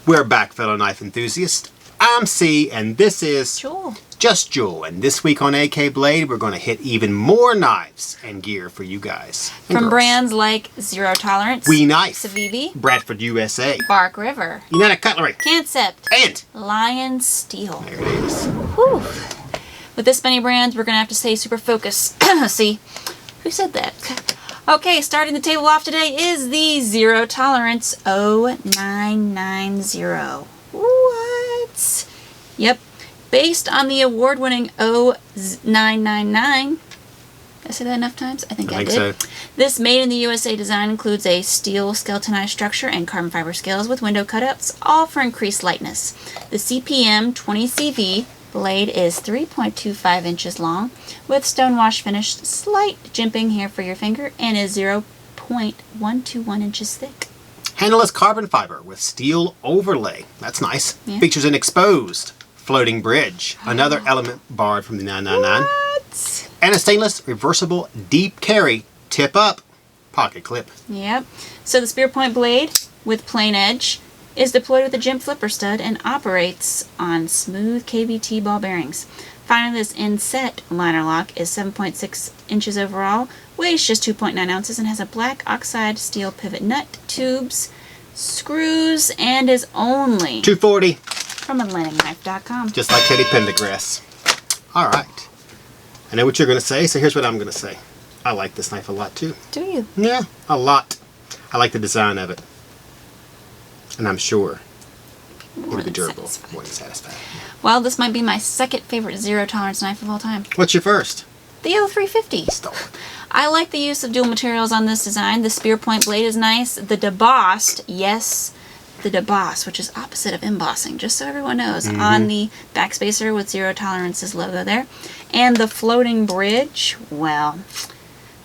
We're back, fellow knife enthusiasts. I'm C, and this is Jul. Just Jul. And this week on AK Blade, we're going to hit even more knives and gear for you guys. And From girls. brands like Zero Tolerance, WE Knife, Civivi, Bradford USA, Bark River, United Cutlery, Kansept, and LionSteel. there it is. Whew. With this many brands, we're going to have to stay super focused. See? Who said that? Okay, starting the table off today is the Zero Tolerance 0990. What? Yep. Based on the award-winning 0999. Did I say that enough times? I think I did. So. This made in the USA design includes a steel skeletonized structure and carbon fiber scales with window cutouts, all for increased lightness. The CPM 20CV blade is 3.25 inches long with stonewash finish, slight jimping here for your finger, and is 0.121 inches thick. Handle is carbon fiber with steel overlay. That's nice. Yeah. Features an exposed floating bridge, another element borrowed from the 999. What? And a stainless reversible deep carry tip up pocket clip. Yep. So the spear point blade with plain edge is deployed with a jimp flipper stud and operates on smooth KVT ball bearings. Finally, this inset liner lock is 7.6 inches overall, weighs just 2.9 ounces, and has a black oxide steel pivot nut, tubes, screws, and is only $240. from AtlanticKnife.com. Just like Teddy Pendergrass. Alright. I know what you're going to say, so here's what I'm going to say. I like this knife a lot too. Do you? Yeah, a lot. I like the design of it. And I'm sure it'll be durable. More than satisfied. Well, this might be my second favorite zero tolerance knife of all time. What's your first? The 0350. Stole it. I like the use of dual materials on this design. The spear point blade is nice. The debossed, yes, the deboss, which is opposite of embossing, just so everyone knows, on the backspacer with Zero Tolerance's logo there. And the floating bridge, well,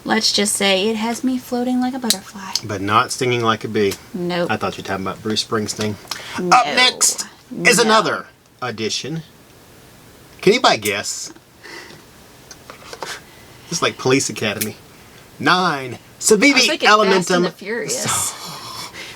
let's just say it has me floating like a butterfly. But not stinging like a bee. Nope. I thought you were talking about Bruce Springsteen. No. Up next is another addition. Can anybody guess? It's like Police Academy. 9. Civivi Elementum. Fast and the Elementum. Furious.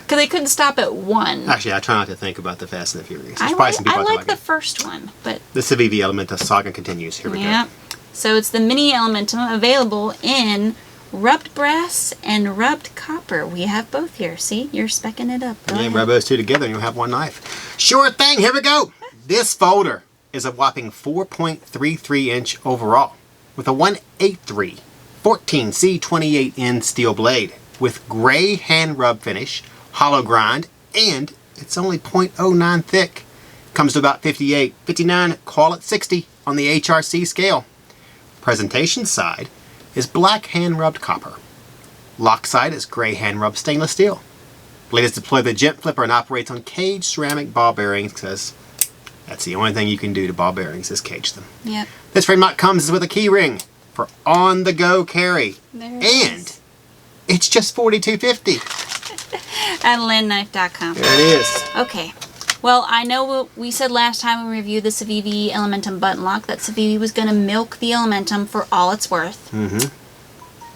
Because they couldn't stop at 1. Actually, I try not to think about the Fast and the Furious. There's I probably some people out there like the it. first one, but The Civivi Elementum Saga continues. Here we yeah. go. So it's the Mini Elementum, available in rubbed brass and rubbed copper. We have both here. See? You're specking it up. Go Yeah, ahead. rub those two together and you'll have one knife. Sure thing. Here we go. This folder is a whopping 4.33 inch overall with a 183 14C28N steel blade with gray hand rub finish, hollow grind, and it's only 0.09 thick. Comes to about 58, 59, call it 60 on the HRC scale. Presentation side is black hand rubbed copper. Lock side is gray hand rubbed stainless steel. Blade is deployed with a jet flipper and operates on caged ceramic ball bearings because that's the only thing you can do to ball bearings is cage them. Yep. This frame lock comes with a key ring for on-the-go carry. There it And is. it's just $42.50. At AtlanticKnife.com. There it is. Okay. Well, I know what we said last time when we reviewed the Civivi Elementum button lock that Civivi was going to milk the Elementum for all it's worth. Mm-hmm.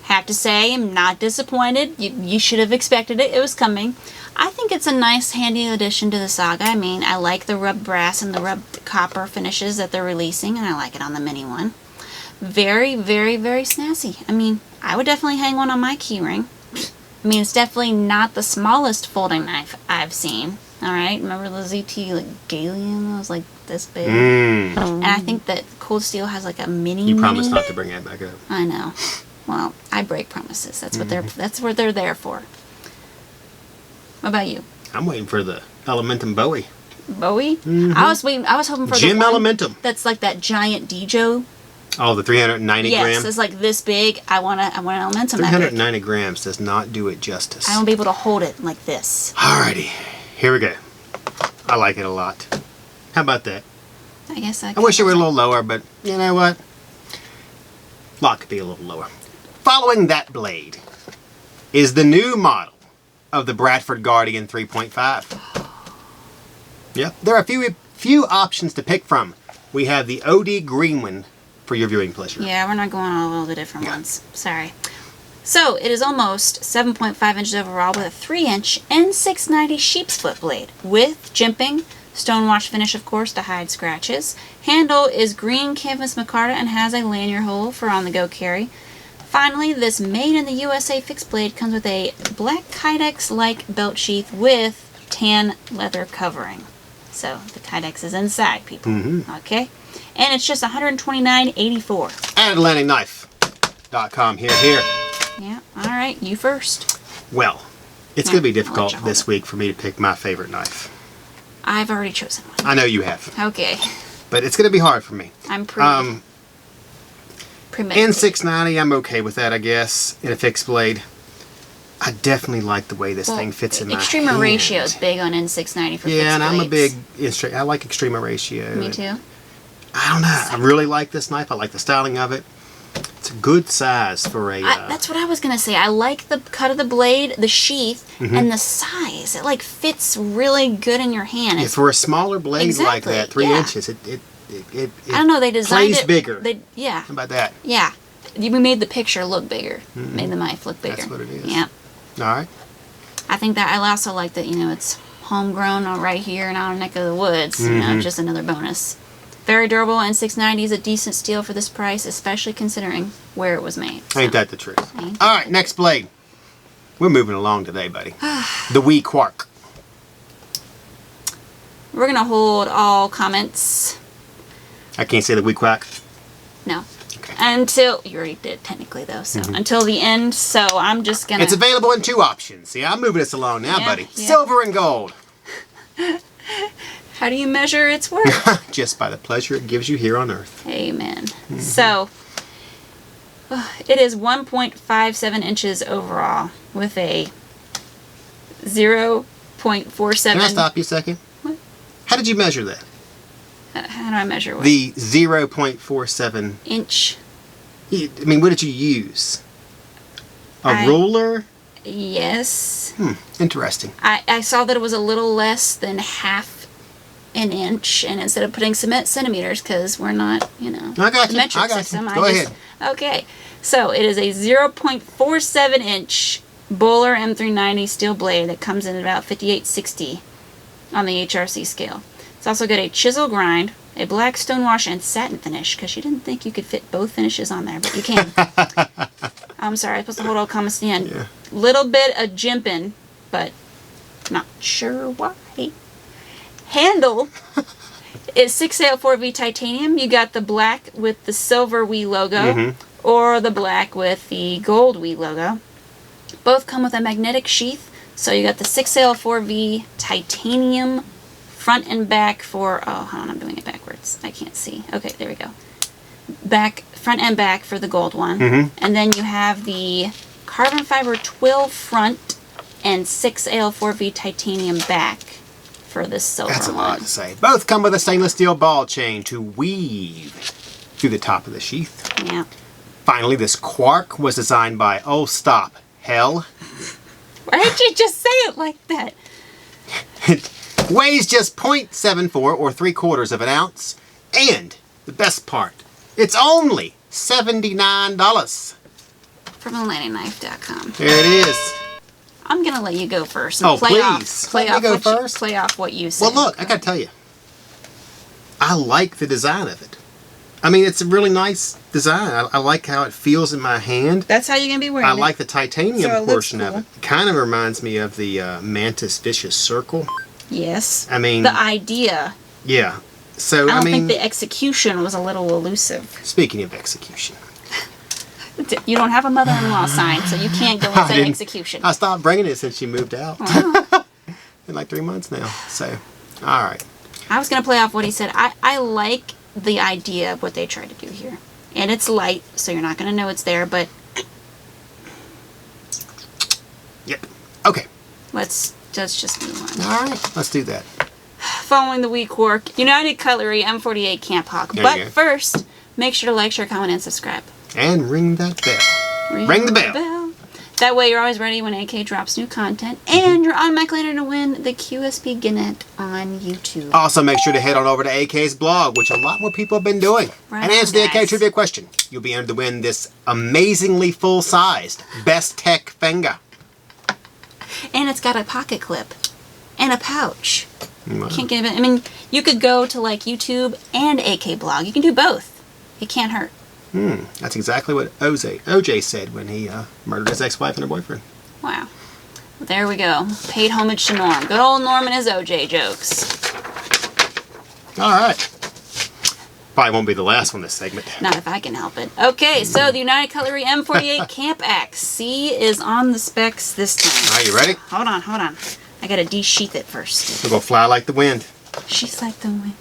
Have to say, I'm not disappointed. You should have expected it. It was coming. I think it's a nice, handy addition to the Saga. I mean, I like the rubbed brass and the rubbed copper finishes that they're releasing, and I like it on the mini one. Very, very, very snazzy. I mean, I would definitely hang one on my keyring. I mean, it's definitely not the smallest folding knife I've seen. Alright, remember the ZT like Galion? It was like this big. And I think that Cold Steel has like a mini. You promised not to bring that back up. I know. Well, I break promises. That's what they're there for. What about you? I'm waiting for the Elementum Bowie. Bowie? I was hoping for Jim the one Elementum. that's like that giant Dijo. Oh, the 390 Yes, gram. it's like this big. I want an Elementum that big. 390 grams does not do it justice. I want to be able to hold it like this. Alrighty, here we go. I like it a lot. How about that? I guess I I wish it were a little lower, but you know what? Lock could be a little lower. Following that blade is the new model of the Bradford Guardian 3.5. Yep, there are a few options to pick from. We have the OD green one for your viewing pleasure. Yeah, we're not going all the different ones. Sorry. So it is almost 7.5 inches overall with a 3-inch N690 sheepsfoot blade with jimping, stonewash finish of course to hide scratches. Handle is green canvas micarta and has a lanyard hole for on-the-go carry. Finally, this made in the USA fixed blade comes with a black Kydex-like belt sheath with tan leather covering. So the Kydex is inside, people. Okay? And it's just $129.84. And AtlanticKnife.com here. Yeah, alright, you first. Well, it's going to be I'll let difficult you hold this week for me to pick my favorite knife. I've already chosen one. I know you have. Okay. But it's going to be hard for me. I'm premeditated. N690, I'm okay with that, I guess, in a fixed blade. I definitely like the way this thing fits in my hand. Extrema Ratio is big on N690 for fixed Yeah, and I'm a big, blades. I like Extrema Ratio. Me too. I don't know. I really like this knife. I like the styling of it. It's a good size for a... that's what I was going to say. I like the cut of the blade, the sheath, and the size. It like fits really good in your hand. Yeah, for a smaller blade like that, 3 inches, it I don't know, they designed plays it bigger. Yeah. How about that? Yeah. We made the picture look bigger. Made the knife look bigger. That's what it is. Yeah. All right. I think that I also like that, it's homegrown or right here in our neck of the woods. Just another bonus. Very durable, and N690 is a decent steal for this price, especially considering where it was made. So. Ain't that the truth? All right, next blade. We're moving along today, buddy. The WE Quark. We're going to hold all comments. I can't say the WE Quark. No. Okay. Until, you already did technically though, so until the end, so I'm just going to... It's available in 2 options. See, I'm moving us along now, buddy. Yeah. Silver and gold. How do you measure its worth? Just by the pleasure it gives you here on Earth. Amen. So, it is 1.57 inches overall with a 0.47... Can I stop you a second? What? How did you measure that? How do I measure what? The 0.47 inch. I mean, what did you use? A ruler? Yes. Interesting. I saw that it was a little less than half an inch, and instead of putting centimeters, because we're not, I got the you. metric I got system. you. Go ahead. Okay. So it is a 0.47 inch Bowler M390 steel blade that comes in at about 58.60 on the HRC scale. It's also got a chisel grind, a black stonewash, and satin finish, because you didn't think you could fit both finishes on there, but you can. I'm sorry, I'm supposed to hold all comments to the end. Yeah. Little bit of jimping, but not sure why. Handle is 6A04V titanium. You got the black with the silver WE logo, or the black with the gold WE logo. Both come with a magnetic sheath, so you got the 6A04V titanium front and back for, oh, hold on, I'm doing it backwards. I can't see. Okay, there we go. Front and back for the gold one. And then you have the carbon fiber twill front and 6AL4V titanium back for this silver one. That's a lot to say. Both come with a stainless steel ball chain to weave through the top of the sheath. Yeah. Finally, this Quark was designed by, oh, stop, hell. Why did you just say it like that? Weighs just 0.74 or 3/4 of an ounce. And the best part, it's only $79. From AtlanticKnife.com. There it is. I'm going to let you go first. And Oh, please. Let me go first? Play off what you said. Well, look, I got to tell you. I like the design of it. I mean, it's a really nice design. I like how it feels in my hand. That's how you're going to be wearing it. I like the titanium So it looks portion of cool. it. It kind of reminds me of the Mantis Vicious Circle. Yes. I mean... The idea. Yeah. So, I don't mean... think the execution was a little elusive. Speaking of execution. You don't have a mother-in-law sign, so you can't go into an execution. I stopped bringing it since she moved out. Been like 3 months now. So, all right. I was going to play off what he said. I like the idea of what they tried to do here. And it's light, so you're not going to know it's there, but... Yep. Okay. Let's just move on. All right. Let's do that. Following the WE Quark, United Cutlery M48 Camp Hawk. There But you go. first, make sure to like, share, comment, and subscribe. And ring that bell. Ring the bell. That way you're always ready when AK drops new content, and you're automatically entered to win the QSP Gannett on YouTube. Also, make sure to head on over to AK's blog, which a lot more people have been doing, Right and on, answer the AK guys. trivia question. you'll be entered to win this amazingly full-sized Best Tech Fenga. And it's got a pocket clip and a pouch. Wow. Can't get it. I mean, you could go to like YouTube and AK Blog. You can do both. It can't hurt. That's exactly what OJ said when he murdered his ex-wife and her boyfriend. Wow. Well, there we go. Paid homage to Norm. Good old Norm and his OJ jokes. All right. Probably won't be the last one this segment. Not if I can help it. Okay, so the United Cutlery M48 Camp Axe. C is on the specs this time. Are you ready? Hold on. I gotta de-sheath it first. We'll go fly like the wind. She's like the wind.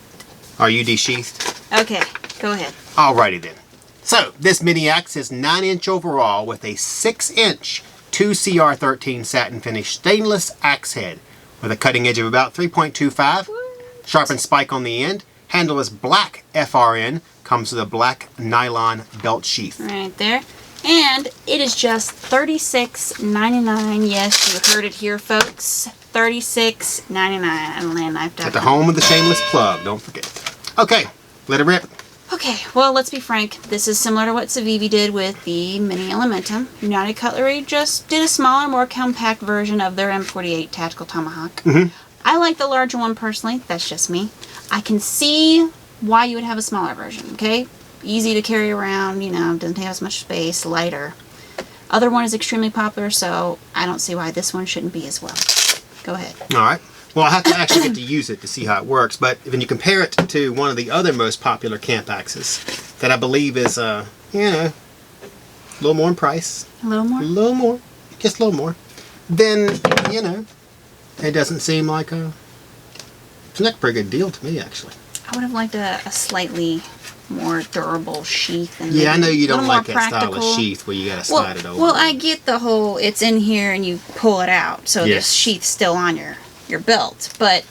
Are you de-sheathed? Okay, go ahead. Alrighty then. So, this mini axe is 9-inch overall with a 6-inch 2CR13 satin finish stainless axe head with a cutting edge of about 3.25, sharpened spike on the end. Handle is black FRN, comes with a black nylon belt sheath. Right there. And it is just $36.99. Yes, you heard it here, folks. $36.99 at landknife.com. At the home of the shameless plug, don't forget. Okay, let it rip. Okay, well, let's be frank. This is similar to what Civivi did with the Mini Elementum. United Cutlery just did a smaller, more compact version of their M48 Tactical Tomahawk. I like the larger one personally. That's just me. I can see why you would have a smaller version, okay? Easy to carry around, you know, doesn't take as much space, lighter. Other one is extremely popular, so I don't see why this one shouldn't be as well. Go ahead. All right. Well, I have to actually get to use it to see how it works, but when you compare it to one of the other most popular camp axes that I believe is, you know, a little more in price. A little more? A little more. Just a little more. Then, you know, it doesn't seem like a... It's not a pretty good deal to me, actually. I would have liked a slightly more durable sheath. And yeah, I know you don't like that practical style of sheath where you got to slide it over. Well, I get the whole, it's in here and you pull it out, so Yes. this sheath's still on your belt, but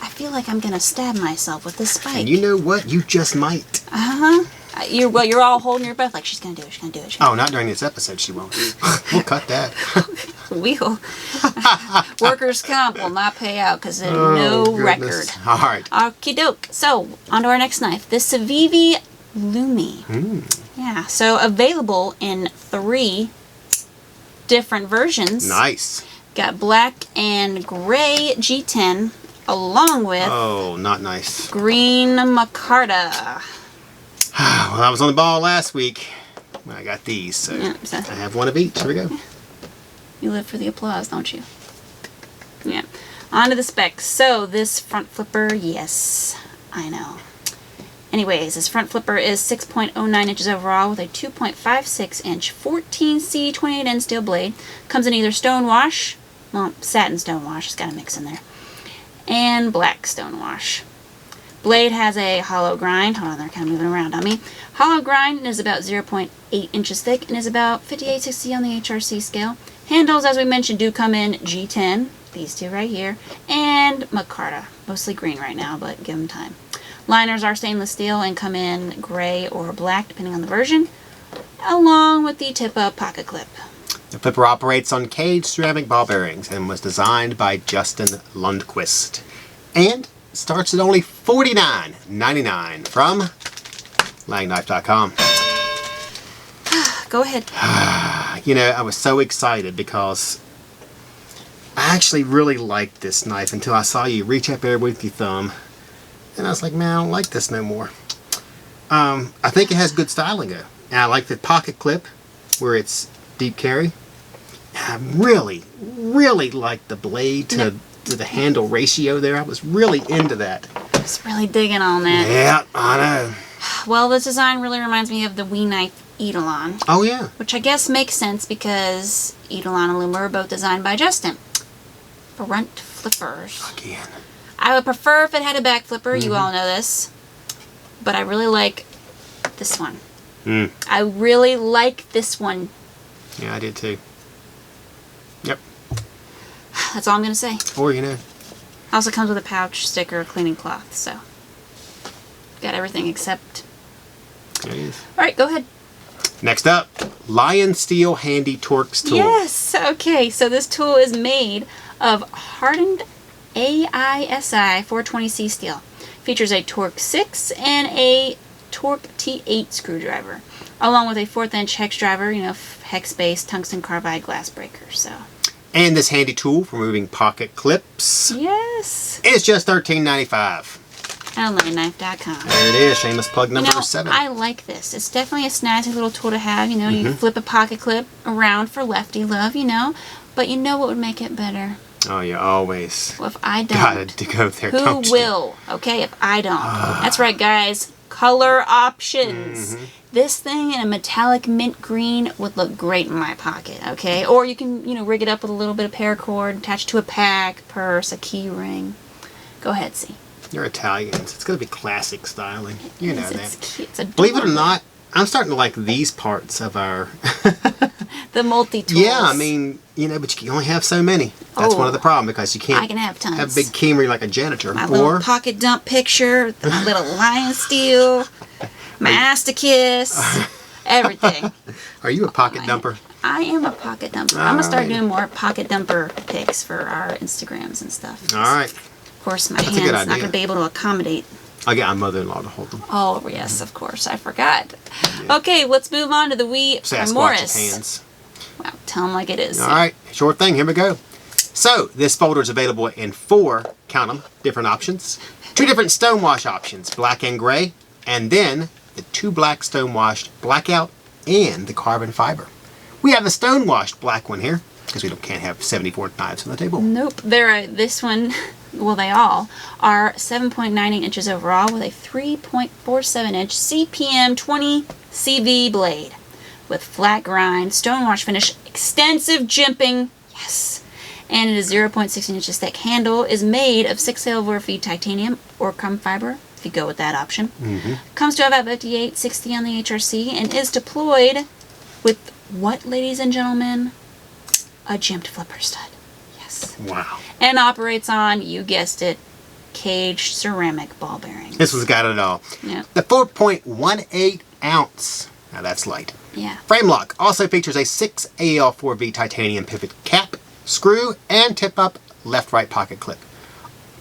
I feel like I'm going to stab myself with this spike. And you know what? You just might. Uh-huh. You're all holding your breath like she's going to do it, she's going to do it. Oh, not during this episode, she won't. We'll cut that. We'll. Workers' comp will not pay out because there's no record. All right. Okie doke. So, on to our next knife. The Civivi Lumi. Yeah, so available in 3 different versions. Nice. Got black and gray G10 along with Oh, not nice. green micarta. Well, I was on the ball last week. I got these, so Yeah, so- I have one of each. Here we go. You live for the applause, don't you? Yeah. On to the specs. So, this front flipper, yes, I know. Anyways, this front flipper is 6.09 inches overall with a 2.56 inch 14C 28N steel blade. Comes in either stone wash, well, satin stone wash, it's got a mix in there, and black stone wash. Blade has a hollow grind. Hold on, they're kind of moving around on me. Hollow grind is about 0.8 inches thick and is about 5860 on the HRC scale. Handles, as we mentioned, do come in G10, these two right here, and micarta. Mostly green right now, but give them time. Liners are stainless steel and come in gray or black, depending on the version, along with the tip-up pocket clip. The flipper operates on caged ceramic ball bearings and was designed by Justin Lundquist. And starts at only $49.99 from landknife.com. Go ahead. You know, I was so excited because I actually really liked this knife until I saw you reach up there with your thumb. And I was like, man, I don't like this no more. I think it has good styling though. And I like the pocket clip where it's deep carry. And I really, really like the blade to the handle ratio there. I was really into that. Just really digging on that. Yeah, I know. Well, this design really reminds me of the WE knife Eidolon. Oh yeah. Which I guess makes sense because Eidolon and Luma are both designed by Justin. Front flippers. Again. I would prefer if it had a back flipper. You all know this. But I really like this one. I really like this one. Yeah, I did too. Yep. That's all I'm going to say. Or, you know. Also comes with a pouch, sticker, cleaning cloth. So, got everything except... There it is. Alright, go ahead. Next up, LionSteel Handy Torx Tool. Yes! Okay, so this tool is made of hardened AISI 420C steel. Features a Torx 6 and a Torx T8 screwdriver, along with a 1/4 inch hex driver, you know, hex-based tungsten carbide glass breaker. So. And this handy tool for removing pocket clips. Yes. It's just $13.95. LionKnife.com. There it is. Shameless plug number 7. I like this. It's definitely a snazzy little tool to have. You know, you flip a pocket clip around for lefty love, you know. But you know what would make it better? Oh, you always Well, if I don't, gotta to go there. who will? Okay, if I don't. That's right, guys. Color options. This thing in a metallic mint green would look great in my pocket, okay? Or you can, you know, rig it up with a little bit of paracord, attach it to a pack, purse, a key ring. Go ahead, see. You're Italians. It's gonna be classic styling. You know that. It's cute. It's adorable. Believe it or not, I'm starting to like these parts of our... The multi-tools. Yeah, I mean, you know, but you can only have so many. That's one of the problems, because you can't I can have tons. have big Camry like a janitor. My little pocket dump picture, my little LionSteel, my Asticus, everything. Are you a pocket dumper? I am a pocket dumper. I'm going to start doing more pocket dumper pics for our Instagrams and stuff. All right. Of course, my That's a good hand's not idea. going to be able to accommodate. I'll get my mother-in-law to hold them. Oh, yes, of course. I forgot. Okay, let's move on to the WE Sasquatch's Primoris. hands. Wow, tell them like it is. All right, sure thing. Here we go. So this folder is available in 4, count them, different options. 2 different stonewash options, black and gray, and then the 2 black stonewashed blackout and the carbon fiber. We have the stonewashed black one here because we can't have 74 knives on the table. Nope. This one, well, they all are 7.98 inches overall with a 3.47 inch CPM 20 CV blade with flat grind, stonewash finish, extensive jimping, yes, and it is 0.16 inches thick. Handle is made of 6 feet titanium or carbon fiber, if you go with that option. Comes to about 5860 on the HRC and is deployed with what, ladies and gentlemen? A jimped flipper stud. Yes. Wow. And operates on, you guessed it, caged ceramic ball bearings. This one's got it all. Yeah. The 4.18 ounce. Now that's light. Yeah. Frame lock also features a 6 AL4V titanium pivot cap, screw, and tip-up left-right pocket clip.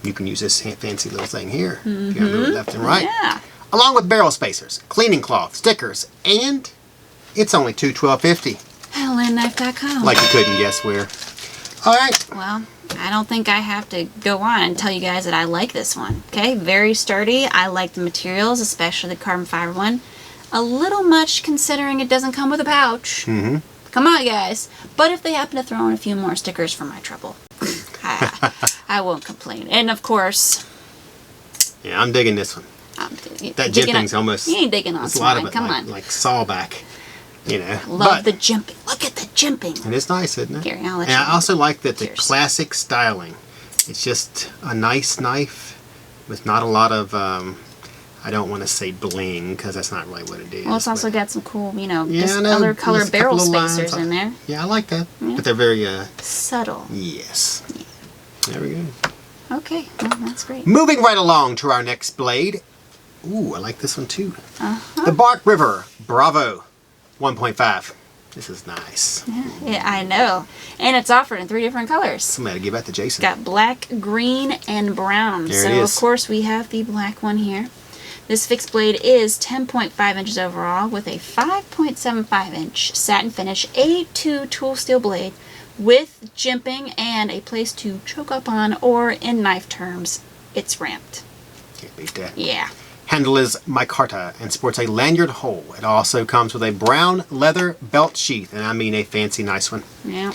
You can use this fancy little thing here if you want to move it left and right. Yeah. Along with barrel spacers, cleaning cloth, stickers, and it's only $12.50. LionKnife.com. Like you couldn't guess where. All right. Well, I don't think I have to go on and tell you guys that I like this one. Okay, very sturdy. I like the materials, especially the carbon fiber one. A little much considering it doesn't come with a pouch. Come on, guys. But if they happen to throw in a few more stickers for my trouble, I won't complain. And of course, Yeah, I'm digging this one. That jimping's almost... You ain't digging on It's a lot of mine. it Come like, on. like sawback, you know. Love the jimping. Look at the jimping. It is nice, isn't it? Here, I'll let And you I also like that the Cheers. classic styling. It's just a nice knife with not a lot of, I don't want to say bling, because that's not really what it is. Well, it's also but- got some cool, you know, Yeah, just I know. other color There's a barrel couple of lines. spacers in there. Yeah, I like that. Yeah. But they're very, Subtle. yes. There we go. Okay, well, that's great. Moving right along to our next blade. Ooh, I like this one too. The Bark River Bravo 1.5. This is nice. Yeah, I know. And it's offered in 3 different colors. Somebody give that to Jason. Got black, green, and brown. There So, it of is. course, we have the black one here. This fixed blade is 10.5 inches overall with a 5.75 inch satin finish A2 tool steel blade with jimping and a place to choke up on, or in knife terms, it's ramped. Can't beat that. Yeah. Handle is micarta and sports a lanyard hole. It also comes with a brown leather belt sheath, and I mean a fancy nice one. Yeah.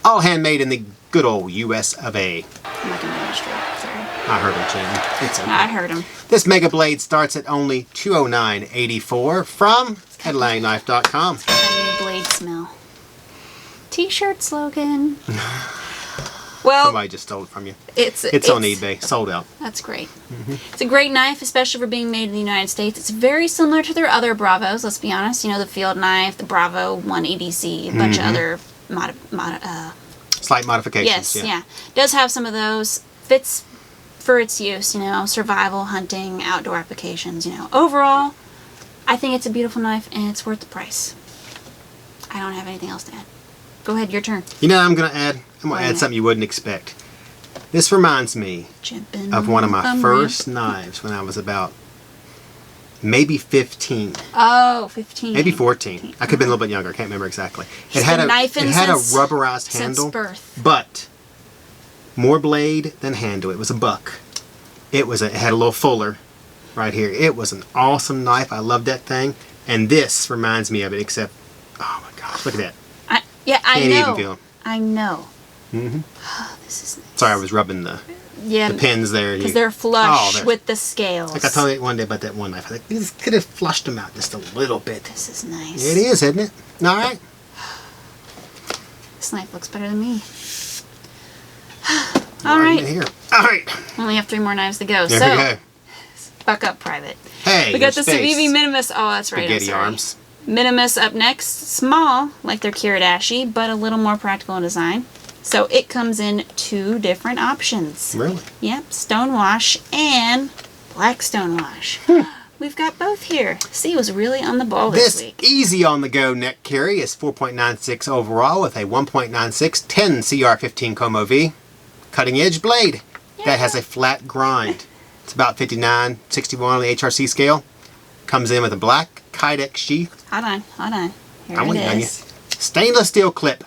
All handmade in the good old US of A. I'm not going to demonstrate. Sorry. I heard him, Jen. It's okay. I heard him. This Mega Blade starts at only $209.84 from LionKnife.com. A new blade smell. T-shirt slogan. Well, Somebody just stole it from you. it's on eBay. Sold out. That's great. It's a great knife, especially for being made in the United States. It's very similar to their other Bravos, let's be honest. You know, the field knife, the Bravo 1 EDC, a bunch of other Slight modifications. yes, yeah. Does have some of those. Fits for its use, you know, survival, hunting, outdoor applications, you know. Overall, I think it's a beautiful knife and it's worth the price. I don't have anything else to add. Go ahead, your turn. You know what I'm going to add? I'm going What? to add something you wouldn't expect. This reminds me Jimping of one of my thumb first knives when I was about maybe 15. Oh, 15. Maybe 14. I could have been a little bit younger. I can't remember exactly. It had a rubberized handle, birth. but more blade than handle. It was a buck. It had a little fuller right here. It was an awesome knife. I love that thing. And this reminds me of it, except, oh my gosh, look at that. I Can't know. even feel them. I know. Mm-hmm. Oh, this is nice. Sorry, I was rubbing the pins there. Because they're flush with the scales. Like I told you one day about that one knife. I think this could have flushed them out just a little bit. This is nice. It is, isn't it? All right. This knife looks better than me. All right. Here. All right. Only have 3 more knives to go. There we go. Buck up, Private. Hey, we got the Civivi Minimis. Oh, that's right. Spaghetti arms. Minimis up next. Small, like their Kiradashi, but a little more practical in design. So it comes in 2 different options. Really? Yep, stonewash and black stonewash. We've got both here. C was really on the ball this week. This easy on the go neck carry is 4.96 overall with a 1.96 10 CR15 Como V cutting edge blade that has a flat grind. It's about 59/61 on the HRC scale. Comes in with a black Kydex sheath. Hold on. Here I'm it on you. is. Stainless steel clip.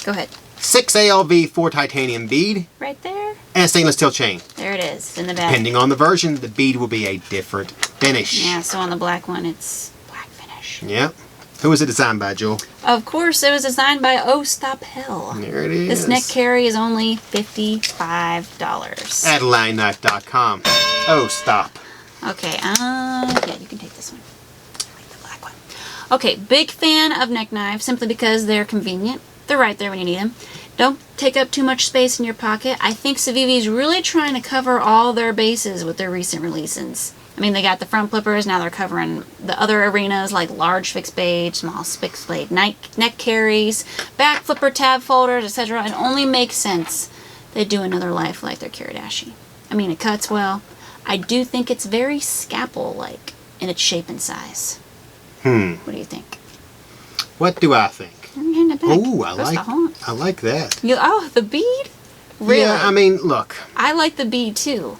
Go ahead. 6 ALV 4 titanium bead. Right there. And a stainless steel chain. There it is in the back. Depending on the version, the bead will be a different finish. Yeah, so on the black one, it's black finish. Yep. Who was it designed by, Jewel? Of course, it was designed by Oh Stop Hill. There it is. This neck carry is only $55. At LionKnife.com. Oh, stop. Okay, yeah, you can take this one. I like the black one. Okay, big fan of neck knives simply because they're convenient. They're right there when you need them. Don't take up too much space in your pocket. I think Civivi's really trying to cover all their bases with their recent releases. I mean, they got the front flippers, now they're covering the other arenas like large fixed blade, small fixed blade neck carries, back flipper tab folders, etc. It only makes sense they do another life like their Kiradashi. I mean, it cuts well. I do think it's very scalpel-like in its shape and size. What do you think? What do I think? Oh, I like that. Oh, the bead? Really? Yeah, I mean, look. I like the bead too.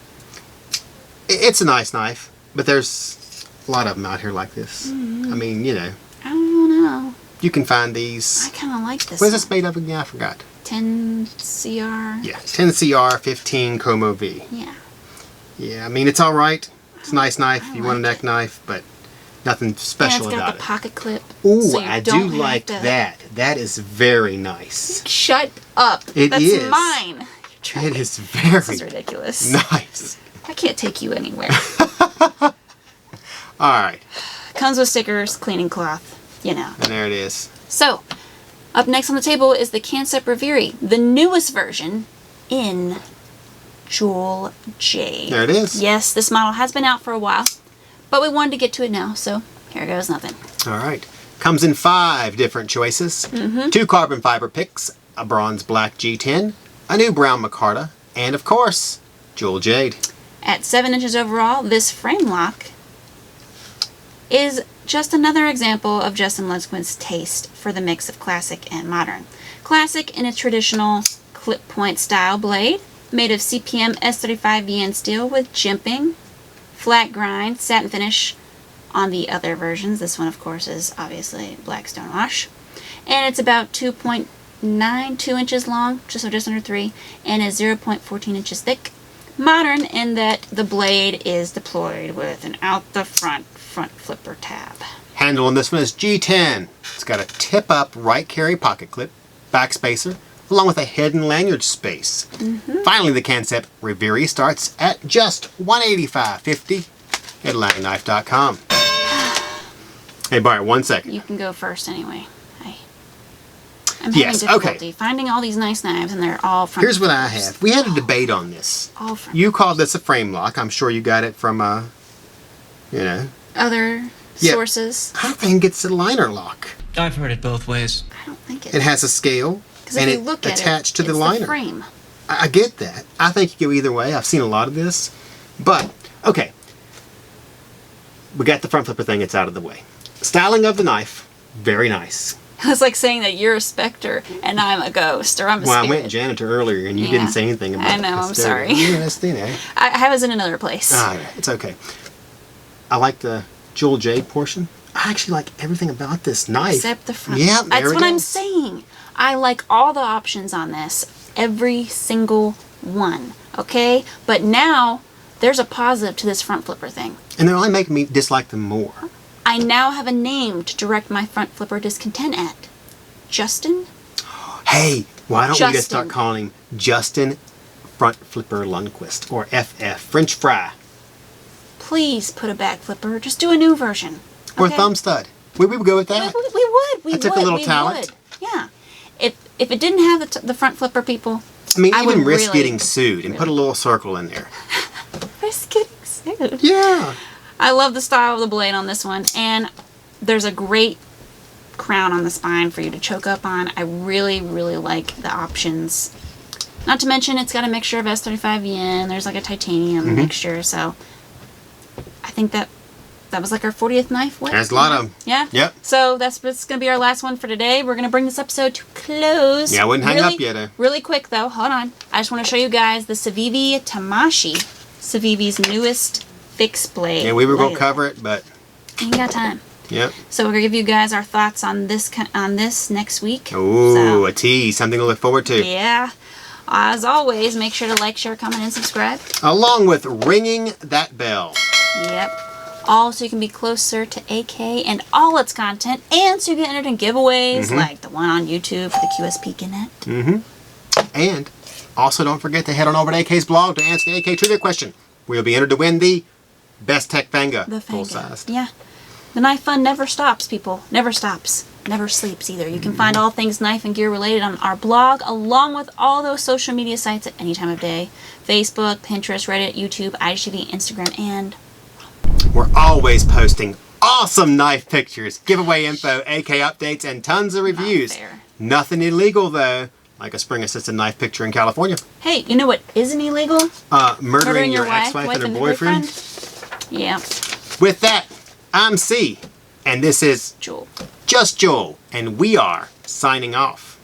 It's a nice knife, but there's a lot of them out here like this. I mean, you know. I don't know. You can find these. I kind of like this. What is this made of again? I forgot. 10 CR. Yeah, 10 CR 15 Como V. Yeah. Yeah, I mean, it's all right. It's a nice knife. You want a neck knife, but nothing special and it's got about the pocket clip. Ooh, so I do like that. That is very nice. Shut up. That's mine. It is very This is ridiculous. nice. I can't take you anywhere. All right. Comes with stickers, cleaning cloth, you know. And there it is. So, up next on the table is the Kansept Reverie, the newest version in Jewel Jade. There it is. Yes, this model has been out for a while, but we wanted to get to it now, so here goes nothing. All right. Comes in 5 different choices. 2 carbon fiber picks, a bronze black G10, a new brown micarta, and of course, Jewel Jade. At 7 inches overall, this frame lock is just another example of Justin Lundquist's taste for the mix of classic and modern. Classic in its traditional clip point style blade, made of CPM S35 VN steel with jimping, flat grind, satin finish on the other versions. This one, of course, is obviously black stonewash. And it's about 2.92 inches long, just under 3, and is 0.14 inches thick. Modern in that the blade is deployed with an out-the-front flipper tab. Handle on this one is G10. It's got a tip-up right carry pocket clip, back spacer, along with a hidden lanyard space. Finally, the Kansept Reverie starts at just $185.50 at LionKnife.com. Hey, Bart, 1 second. You can go first anyway. I'm having difficulty finding all these nice knives, and they're all from... Here's what I have. We had a debate on this. All from... You called this a frame lock. I'm sure you got it from, you know... other sources. I think it's a liner lock. I've heard it both ways. I don't think it has a scale, and it's attached to the liner. The frame. I get that. I think you go either way. I've seen a lot of this. But, okay. We got the front flipper thing. It's out of the way. Styling of the knife, very nice. It's like saying that you're a specter and I'm a ghost, or I'm a spirit. I went janitor earlier and you didn't say anything about it. I know, I'm sorry. Yeah, that's, you know. I was in another place. Ah, it's okay. I like the jewel jade portion. I actually like everything about this knife. Except the front. Yeah, That's what I'm saying. I like all the options on this. Every single one. Okay? But now, there's a positive to this front flipper thing. And they're only making me dislike them more. I now have a name to direct my front flipper discontent at. Justin? Hey, why don't we just Justin. start calling him Justin Front Flipper Lundquist, or FF, French Fry, Please put a back flipper. Just do a new version. or Okay? Thumb Stud. We would go with that. We That took a little talent. would. Yeah. If it didn't have the front flipper, people, I mean, I even would risk really- getting sued and put a little circle in there. risk getting sued. Yeah. I love the style of the blade on this one, and there's a great crown on the spine for you to choke up on. I really, really like the options. Not to mention, it's got a mixture of S35 yen. There's like a titanium mixture, so I think that was like our 40th knife. What? There's a lot of them. Yeah? Yep. So that's going to be our last one for today. We're going to bring this episode to close. Yeah, I wouldn't hang up yet. Really quick, though. Hold on. I just want to show you guys the Civivi Tamashii. Civivi's newest fixed blade. Yeah, we were going to cover it, but Ain't got time. yep. So we're going to give you guys our thoughts on this next week. Ooh, So, a tease. Something to look forward to. yeah. As always, make sure to like, share, comment, and subscribe. Along with ringing that bell. Yep. All so you can be closer to AK and all its content, and so you get entered in giveaways like the one on YouTube for the QSP Connect. And also don't forget to head on over to AK's blog to answer the AK trivia question. We'll be entered to win the Best Tech Fanga. The Full Fanga. sized. Yeah. The knife fun never stops, people. Never stops. Never sleeps either. You can find all things knife and gear related on our blog, along with all those social media sites at any time of day. Facebook, Pinterest, Reddit, YouTube, IGTV, Instagram, and We're always posting awesome knife pictures, giveaway info, AK updates, and tons of reviews. fair. Nothing illegal though, like a spring assisted knife picture in California. hey, you know what isn't illegal? Murdering your ex-wife and her boyfriend. Yeah. With that, I'm C, and this is Jul. Just Jul, and we are signing off.